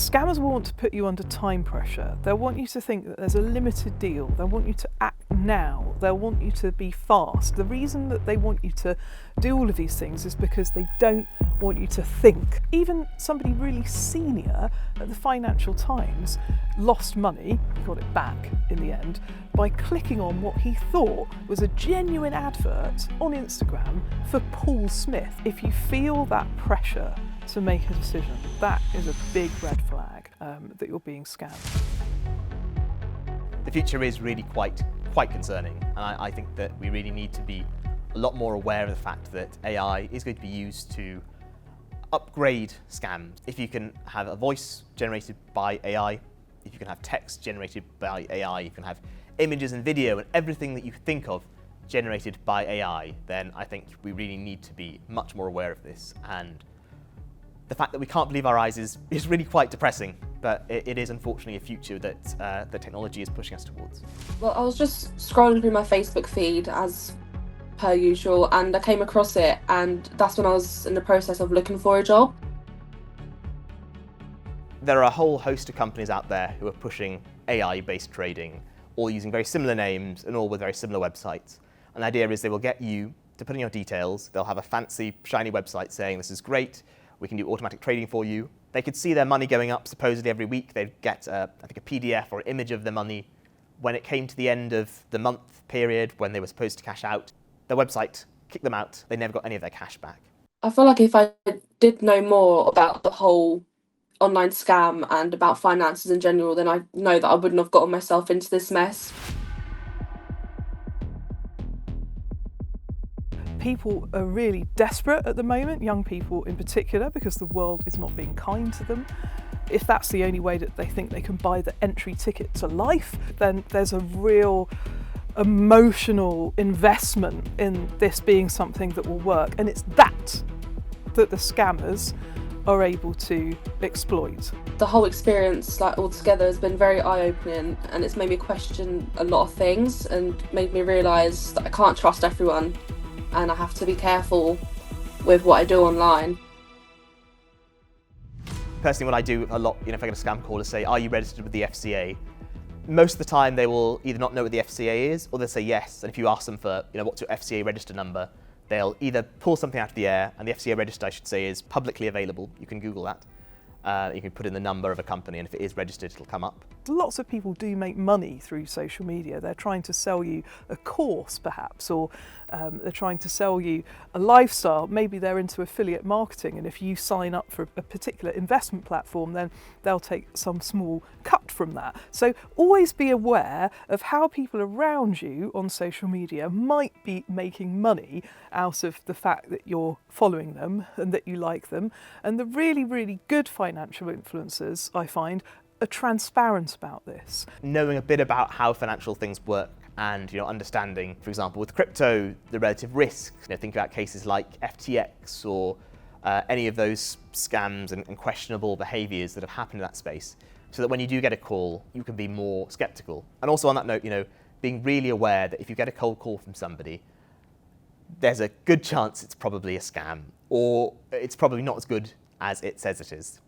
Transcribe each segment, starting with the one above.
Scammers will want to put you under time pressure. They'll want you to think that there's a limited deal. They'll want you to act now. They'll want you to be fast. The reason that they want you to do all of these things is because they don't want you to think. Even somebody really senior at the Financial Times lost money, he got it back in the end, by clicking on what he thought was a genuine advert on Instagram for Paul Smith. If you feel that pressure to make a decision, that is a big red flag that you're being scammed. The future is really quite concerning, and I think that we really need to be a lot more aware of the fact that AI is going to be used to upgrade scams. If you can have a voice generated by AI, if you can have text generated by AI, you can have images and video and everything that you think of generated by AI, then I think we really need to be much more aware of this. And the fact that we can't believe our eyes is really quite depressing, but it is unfortunately a future that the technology is pushing us towards. Well, I was just scrolling through my Facebook feed as per usual, and I came across it, and that's when I was in the process of looking for a job. There are a whole host of companies out there who are pushing AI-based trading, all using very similar names and all with very similar websites. And the idea is they will get you to put in your details. They'll have a fancy, shiny website saying, this is great, we can do automatic trading for you. They could see their money going up supposedly every week. They'd get, I think, a PDF or an image of the money. When it came to the end of the month period, when they were supposed to cash out, their website kicked them out. They never got any of their cash back. I feel like if I did know more about the whole online scam and about finances in general, then I know that I wouldn't have gotten myself into this mess. People are really desperate at the moment, young people in particular, because the world is not being kind to them. If that's the only way that they think they can buy the entry ticket to life, then there's a real emotional investment in this being something that will work. And it's that the scammers are able to exploit. The whole experience, like altogether, has been very eye-opening, and it's made me question a lot of things and made me realise that I can't trust everyone and I have to be careful with what I do online. Personally, what I do a lot, if I get a scam call, is say, are you registered with the FCA? Most of the time they will either not know what the FCA is, or they'll say yes. And if you ask them for, what's your FCA register number, they'll either pull something out of the air, and the FCA register, I should say, is publicly available. You can Google that. You can put in the number of a company, and if it is registered, it'll come up. Lots of people do make money through social media. They're trying to sell you a course, perhaps, or they're trying to sell you a lifestyle. Maybe they're into affiliate marketing, and if you sign up for a particular investment platform, then they'll take some small cut from that. So always be aware of how people around you on social media might be making money out of the fact that you're following them and that you like them. And the really, really good financial influencers, I find, are transparent about this. Knowing a bit about how financial things work and understanding, for example, with crypto, the relative risk. Think about cases like FTX or any of those scams and questionable behaviours that have happened in that space, so that when you do get a call, you can be more sceptical. And also on that note, being really aware that if you get a cold call from somebody, there's a good chance it's probably a scam, or it's probably not as good as it says it is.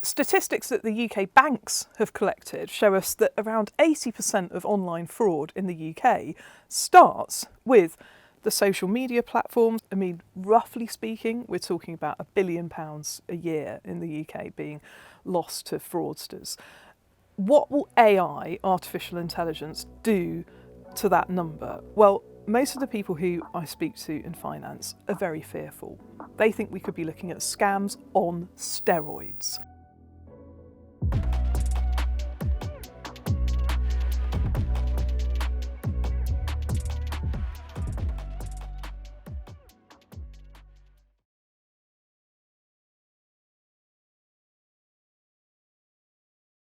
Statistics that the UK banks have collected show us that around 80% of online fraud in the UK starts with the social media platforms. I mean, roughly speaking, we're talking about £1 billion a year in the UK being lost to fraudsters. What will AI, artificial intelligence, do to that number? Well, most of the people who I speak to in finance are very fearful. They think we could be looking at scams on steroids.